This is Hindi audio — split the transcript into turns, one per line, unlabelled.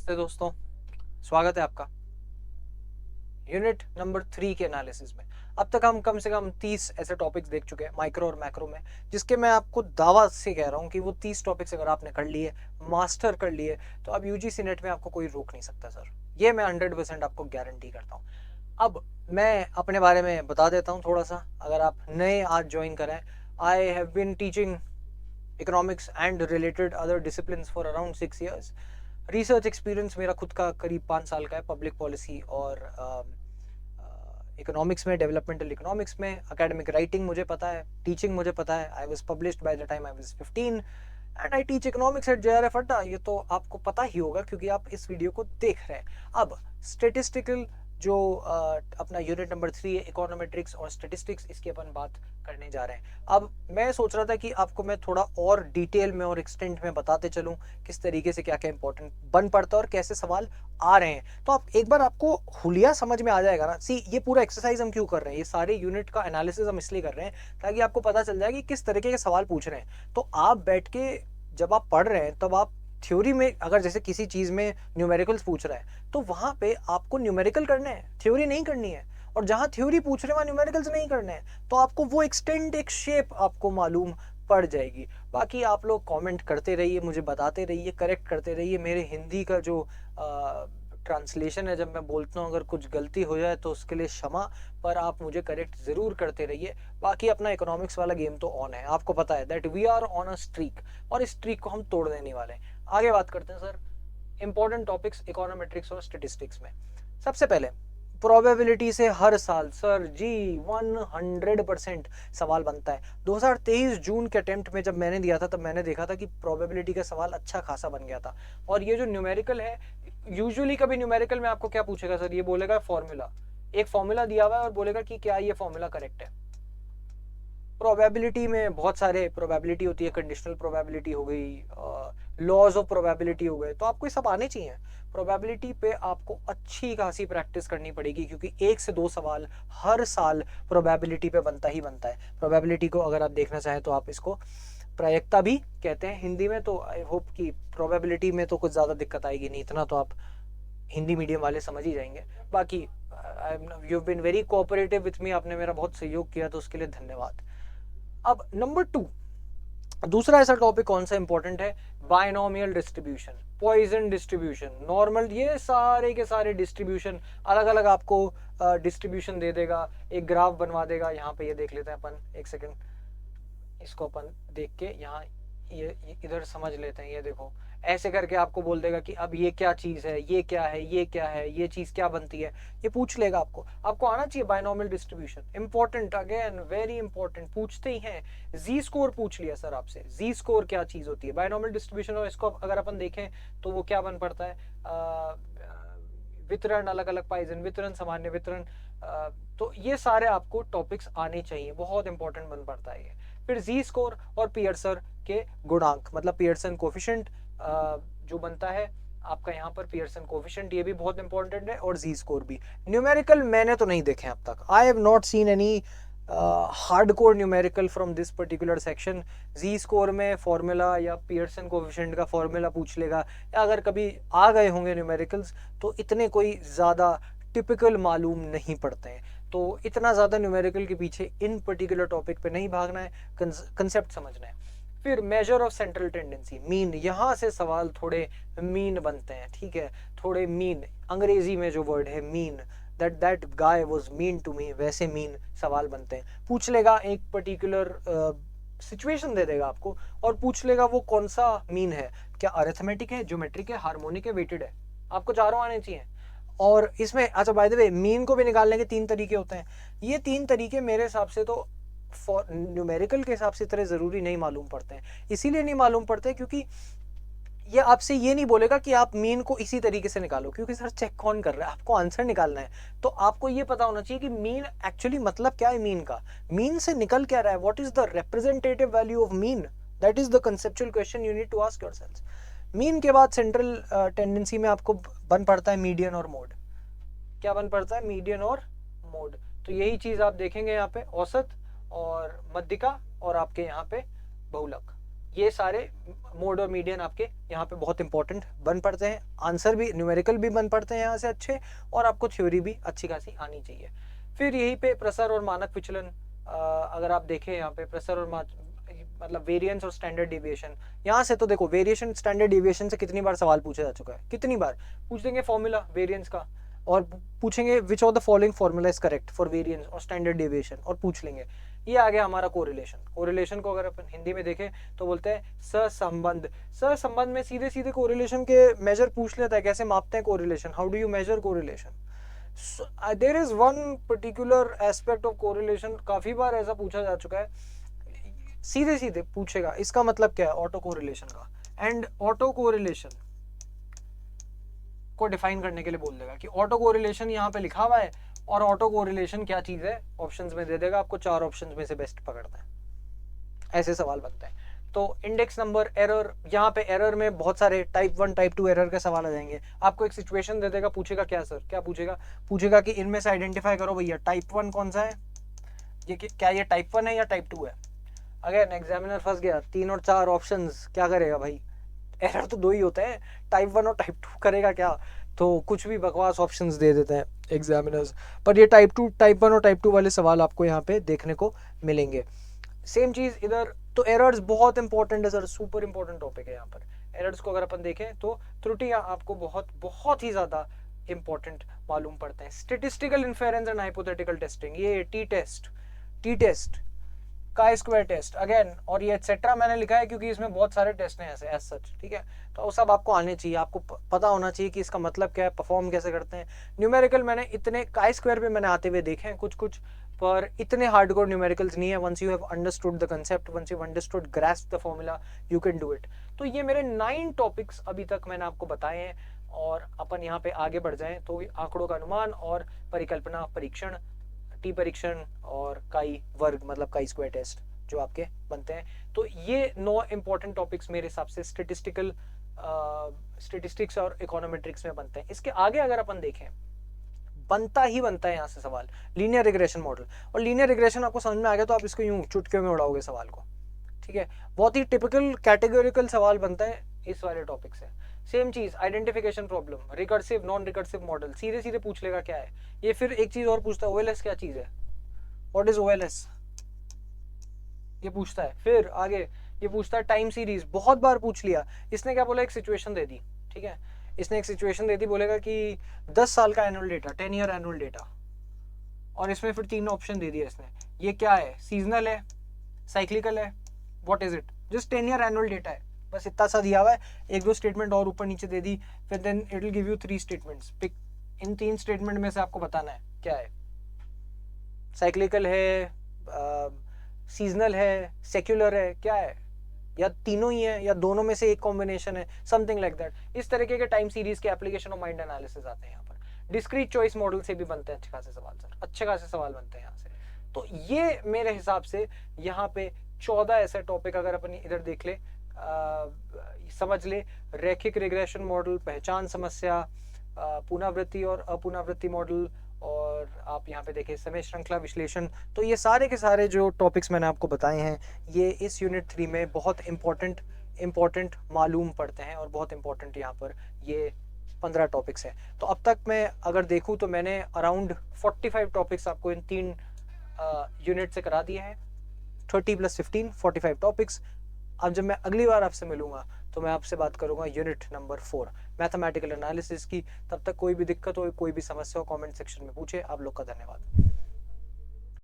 नमस्ते दोस्तों, स्वागत है आपका यूनिट नंबर 3 के एनालिसिस में। अब तक हम कम से कम 30 ऐसे टॉपिक्स देख चुके हैं माइक्रो और मैक्रो में, जिसके मैं आपको दावा से कह रहा हूँ कि वो 30 टॉपिक्स अगर आपने कर लिए, मास्टर कर लिए, तो अब यूजीसी नेट में आपको कोई रोक नहीं सकता सर। ये मैं 100% आपको गारंटी करता हूँ। अब मैं अपने बारे में बता देता हूँ थोड़ा सा, अगर आप नए आज ज्वाइन करें। I have been teaching economics and related other discipline for around 6 years। Research experience मेरा खुद का करीब 5 साल का है, पब्लिक पॉलिसी और इकोनॉमिक्स में, डेवलपमेंटल इकोनॉमिक्स में। एकेडमिक राइटिंग मुझे पता है, टीचिंग मुझे पता है। I was published by the time I was 15 and I teach economics at JRF Adda. ये तो आपको पता ही होगा क्योंकि आप इस वीडियो को देख रहे हैं। अब स्टेटिस्टिकल जो अपना यूनिट नंबर 3 है, इकोनोमेट्रिक्स और स्टेटिस्टिक्स, इसकी अपन बात करने जा रहे हैं। अब मैं सोच रहा था कि आपको मैं थोड़ा और डिटेल में और एक्सटेंट में बताते चलूं किस तरीके से क्या क्या इंपॉर्टेंट बन पड़ता है और कैसे सवाल आ रहे हैं, तो आप एक बार आपको हुलिया समझ में आ जाएगा ना। सी, ये पूरा एक्सरसाइज हम क्यों कर रहे हैं, ये सारे यूनिट का एनालिसिस हम इसलिए कर रहे हैं ताकि आपको पता चल जाए कि किस तरीके के सवाल पूछ रहे हैं। तो आप बैठ के जब आप पढ़ रहे हैं तब आप थ्योरी में, अगर जैसे किसी चीज में न्यूमेरिकल्स पूछ रहा है तो वहां पे आपको न्यूमेरिकल करने हैं, थ्योरी नहीं करनी है। और जहां थ्योरी पूछ रहे हैं वहां न्यूमेरिकल्स नहीं करने हैं, तो आपको वो एक्सटेंट, एक शेप आपको मालूम पड़ जाएगी। बाकी आप लोग कमेंट करते रहिए, मुझे बताते रहिए, करेक्ट करते रहिए। मेरे हिंदी का जो ट्रांसलेशन है, जब मैं बोलता हूँ अगर कुछ गलती हो जाए तो उसके लिए क्षमा, पर आप मुझे करेक्ट जरूर करते रहिए। बाकी अपना इकोनॉमिक्स वाला गेम तो ऑन है, आपको पता है that we are on a streak, और इस स्ट्रीक को हम तोड़ देने वाले हैं। आगे बात करते हैं सर इंपॉर्टेंट टॉपिक्स इकोनोमेट्रिक्स और स्टेटिस्टिक्स में। सबसे पहले प्रोबेबिलिटी से हर साल सर जी 100% सवाल बनता है। 2023 जून के अटेम्प्ट में जब मैंने दिया था तब मैंने देखा था कि प्रोबेबिलिटी का सवाल अच्छा खासा बन गया था। और ये जो न्यूमेरिकल है, यूजुअली कभी न्यूमेरिकल में आपको क्या पूछेगा सर, ये बोलेगा फॉर्मूला, एक फॉर्मूला दिया हुआ है और बोलेगा कि क्या ये फॉर्मूला करेक्ट है। प्रोबेबिलिटी में बहुत सारे प्रोबेबिलिटी होती है, कंडीशनल प्रोबेबिलिटी हो गई, लॉज ऑफ प्रोबेबिलिटी हो गए, तो आपको ये सब आने चाहिए। प्रोबेबिलिटी पे आपको अच्छी खासी प्रैक्टिस करनी पड़ेगी क्योंकि 1 से 2 सवाल हर साल प्रोबेबिलिटी पे बनता ही बनता है। प्रोबेबिलिटी को अगर आप देखना चाहें तो आप इसको प्रायिकता भी कहते हैं हिंदी में, तो आई होप कि प्रोबेबिलिटी में तो कुछ ज़्यादा दिक्कत आएगी नहीं, इतना तो आप हिंदी मीडियम वाले समझ ही जाएंगे। बाकी you been very cooperative with me, आपने मेरा बहुत सहयोग किया तो उसके लिए धन्यवाद। अब नंबर 2, दूसरा ऐसा टॉपिक कौन सा इंपॉर्टेंट है, binomial distribution, Poisson distribution, normal, ये सारे के सारे डिस्ट्रीब्यूशन अलग अलग आपको डिस्ट्रीब्यूशन दे देगा, एक ग्राफ बनवा देगा। यहाँ पे ये देख लेते हैं अपन, एक सेकंड, इसको अपन देख के यहाँ ये इधर समझ लेते हैं। ये देखो, ऐसे करके आपको बोल देगा कि अब ये क्या चीज है, ये क्या है, ये क्या है, ये चीज क्या बनती है, ये पूछ लेगा आपको। आपको आना चाहिए binomial distribution, important, again very important, पूछते ही हैं। जी स्कोर पूछ लिया सर आपसे, जी स्कोर क्या चीज होती है, बायनोमियल डिस्ट्रीब्यूशन, और इसको अगर अपन देखें तो वो क्या बन पड़ता है, वितरण, अलग अलग पॉइजन वितरण, सामान्य वितरण। तो ये सारे आपको टॉपिक्स आने चाहिए, बहुत इंपॉर्टेंट बन पड़ता है ये। फिर जी स्कोर और पियर्सन के गुणांक, मतलब पियर्सन कोफिशिएंट जो बनता है आपका यहाँ पर, पियर्सन कोफिशिएंट, ये भी बहुत इंपॉर्टेंट है, और जी स्कोर भी। न्यूमेरिकल मैंने तो नहीं देखे अब तक, I have not seen any hardcore numerical from this particular section. Z score में फॉर्मूला या पियर्सन कोफिशिएंट का फॉर्मूला पूछ लेगा, या अगर कभी आ गए होंगे न्यूमेरिकल्स तो इतने कोई ज़्यादा टिपिकल मालूम नहीं पड़ते हैं। तो इतना ज़्यादा न्यूमेरिकल के पीछे इन पर्टिकुलर टॉपिक पे नहीं भागना है, कंसेप्ट समझना है। फिर measure of central tendency, mean, यहाँ से सवाल थोड़े मीन बनते हैं, ठीक है, थोड़े मीन, अंग्रेजी में जो वर्ड है mean, that guy was mean to me, वैसे मीन सवाल बनते हैं। पूछ लेगा एक पर्टिकुलर सिचुएशन दे देगा आपको और पूछ लेगा वो कौन सा मीन है, क्या अरिथमेटिक है, ज्योमेट्रिक है, हार्मोनिक है, वेटेड है। आपको चारों आने चाहिए। और इसमें अच्छा बाय द वे, मीन को भी निकालने के 3 तरीके होते हैं। ये 3 तरीके मेरे हिसाब से तो न्यूमेरिकल के हिसाब से इतने जरूरी नहीं मालूम पड़ते हैं। इसीलिए नहीं मालूम पड़ते क्योंकि ये आपसे ये नहीं बोलेगा कि आप मीन को इसी तरीके से निकालो, क्योंकि सर चेक कौन कर रहा है, आपको आंसर निकालना है। तो आपको ये पता होना चाहिए कि मीन एक्चुअली मतलब क्या है, मीन का, मीन से निकल क्या रहा है, what is the representative value of mean, that is the conceptual question you need to ask yourself. Mean के बाद सेंट्रल टेंडेंसी में आपको बन पड़ता है मीडियन और मोड। क्या बन पड़ता है, मीडियन और मोड। तो यही चीज आप देखेंगे यहाँ पे, औसत और मध्यिका और आपके यहाँ पे बहुलक। ये सारे मोड और मीडियन आपके यहाँ पे बहुत इंपॉर्टेंट बन पड़ते हैं। आंसर भी न्यूमेरिकल भी बन पड़ते हैं यहाँ से अच्छे, और आपको थ्योरी भी अच्छी खासी आनी चाहिए। फिर यहीं पे प्रसर और मानक विचलन, अगर आप देखें यहाँ पे प्रसर और मतलब वेरिएंस और स्टैंडर्ड डिविएशन, यहाँ से तो देखो वेरिएशन स्टैंडर्ड डिविएशन से कितनी बार सवाल पूछा जा चुका है, कितनी बार पूछ देंगे फॉर्मूला वेरिएंस का, और पूछेंगे which of the following formula is correct for variance और स्टैंडर्ड डिविएशन, और पूछ लेंगे। ये आ गया हमारा कोरिलेशन। कोरिलेशन को अगर अपन हिंदी में देखें तो बोलते हैं सहसंबंध। सहसंबंध में सीधे सीधे कोरिलेशन के मेजर पूछ लेता है, कैसे मापते हैं correlation, how do you measure correlation. There is one particular aspect of correlation, काफी बार ऐसा पूछा जा चुका है, सीधे सीधे पूछेगा इसका मतलब क्या है ऑटो कोरिलेशन का, एंड ऑटो कोरिलेशन को डिफाइन करने के लिए बोल देगा कि ऑटो कोरिलेशन यहाँ पे लिखा हुआ है और ऑटो कोरिलेशन क्या चीज है, ऑप्शंस में दे देगा आपको, 4 ऑप्शंस में से बेस्ट पकड़ना है। ऐसे सवाल बनते हैं। तो इंडेक्स नंबर, एरर, यहाँ पे एरर में बहुत सारे टाइप 1 टाइप 2 एरर के सवाल आ जाएंगे। आपको एक सिचुएशन दे देगा, पूछेगा क्या सर, क्या पूछेगा कि इनमें से आइडेंटिफाई करो भैया टाइप 1 कौन सा है, ये क्या ये टाइप 1 है या टाइप 2 है। अगेन एग्जामिनर फंस गया, 3 और 4 ऑप्शंस, क्या करेगा भाई, एरर तो 2 ही होते हैं, टाइप 1 और टाइप 2 करेगा क्या, तो कुछ भी बकवास ऑप्शंस दे देते हैं एग्जामिनर्स। पर ये टाइप 1 और टाइप 2 वाले सवाल आपको यहाँ पे देखने को मिलेंगे। सेम चीज इधर, तो एरर्स बहुत इंपॉर्टेंट है सर, सुपर इंपॉर्टेंट टॉपिक है यहाँ पर। एरर्स को अगर अपन देखें तो त्रुटियां आपको बहुत बहुत ही ज्यादा इंपॉर्टेंट मालूम पड़ते हैं। Statistical inference and hypothetical testing, ये टी टेस्ट का स्क्वायर टेस्ट अगेन, और ये एटसेट्रा मैंने लिखा है क्योंकि इसमें बहुत सारे टेस्ट हैं ऐसे एज सच, ठीक है। तो वो सब आपको आने चाहिए, आपको पता होना चाहिए कि इसका मतलब क्या है, परफॉर्म कैसे करते हैं। न्यूमेरिकल मैंने इतने काई स्क्वायर पे मैंने आते हुए देखे हैं कुछ, पर इतने हार्डकोर न्यूमेरिकल्स नहीं है। Once you have understood the concept, once you understood grasp the formula, you can do it. तो ये मेरे 9 टॉपिक्स अभी तक मैंने आपको बताए हैं, और अपन यहाँ पे आगे बढ़ जाएं तो आंकड़ों का अनुमान और परिकल्पना परीक्षण, टी परीक्षण और काई वर्ग मतलब काई स्क्वायर टेस्ट जो आपके बनते हैं। तो ये 9 इंपॉर्टेंट टॉपिक्स मेरे हिसाब से स्टेटिस्टिक्स और इकोनोमेट्रिक्स में बनते हैं। इसके आगे अगर अपन देखें, बनता है यहाँ से सवाल लीनियर रिग्रेशन मॉडल, और लीनियर रिग्रेशन आपको समझ में आ गया तो आप इसको यूं चुटकियों में उड़ाओगे सवाल को, ठीक है। बहुत ही टिपिकल कैटेगोरिकल सवाल बनता है इस वाले टॉपिक से। सेम चीज identification problem, recursive non recursive model, सीधे सीधे पूछ लेगा क्या है ये। फिर एक चीज और पूछता है, ओएलएस क्या चीज है, व्हाट इज ओएलएस, ये पूछता है। फिर आगे ये पूछता है टाइम सीरीज, बहुत बार पूछ लिया। इसने क्या बोला, एक सिचुएशन दे दी, ठीक है, इसने एक सिचुएशन दे दी, बोलेगा कि 10 साल का annual data, 10 year annual data, और इसमें फिर 3 ऑप्शन दे दिया इसने, ये क्या है, सीजनल है, साइक्लिकल है, what is it, just 10 year annual data है, बस इतना सा दिया हुआ है। 1-2 स्टेटमेंट और ऊपर नीचे दे दी, फिर then it will give you 3 statements, pick in 3 statement में से आपको बताना है क्या है, साइक्लिकल है, सीजनल है, सेक्युलर है, क्या है, या तीनों ही है, या दोनों में से एक कॉम्बिनेशन है, समथिंग लाइक दैट। इस तरीके के टाइम सीरीज के एप्लीकेशन और माइंड एनालिसिस आते हैं यहाँ पर। डिस्क्रीट चॉइस मॉडल से भी बनते हैं अच्छे खासे सवाल सर, अच्छे खासे सवाल बनते हैं यहाँ से। तो ये मेरे हिसाब से यहाँ पे 14 ऐसे टॉपिक अगर अपन इधर देख ले, समझ ले, रैखिक रिग्रेशन मॉडल, पहचान समस्या, पुनरावृत्ति और अपुनरावृत्ति मॉडल, और आप यहाँ पे देखें समय श्रृंखला विश्लेषण। तो ये सारे के सारे जो टॉपिक्स मैंने आपको बताए हैं, ये इस यूनिट 3 में बहुत इंपॉर्टेंट मालूम पड़ते हैं, और बहुत इंपॉर्टेंट यहाँ पर ये 15 टॉपिक्स हैं। तो अब तक मैं अगर देखूँ तो मैंने अराउंड 45 टॉपिक्स आपको इन 3 यूनिट से करा दिए हैं, 30 + 15 45 टॉपिक्स। अब जब मैं अगली बार आपसे मिलूंगा तो मैं आपसे बात करूंगा यूनिट नंबर 4 मैथमेटिकल एनालिसिस की। तब तक कोई भी दिक्कत हो, कोई भी समस्या हो, कमेंट सेक्शन में पूछे। आप लोग का धन्यवाद।